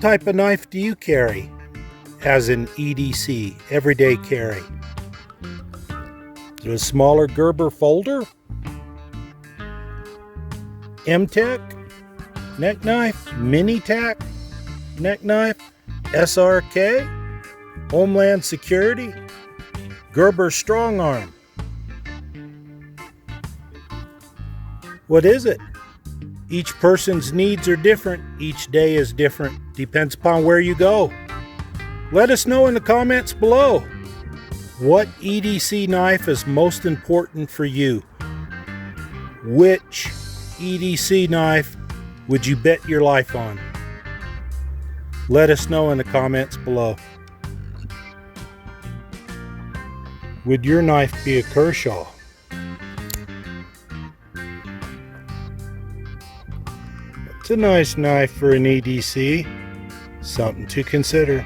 type of knife do you carry as an EDC, everyday carry? Is it a smaller Gerber folder? M-Tech neck knife? Mini-Tac neck knife? SRK? Homeland Security? Gerber Strong Arm? What is it? Each person's needs are different. Each day is different. Depends upon where you go. Let us know in the comments below. What EDC knife is most important for you? Which EDC knife would you bet your life on? Let us know in the comments below. Would your knife be a Kershaw? It's a nice knife for an EDC. Something to consider.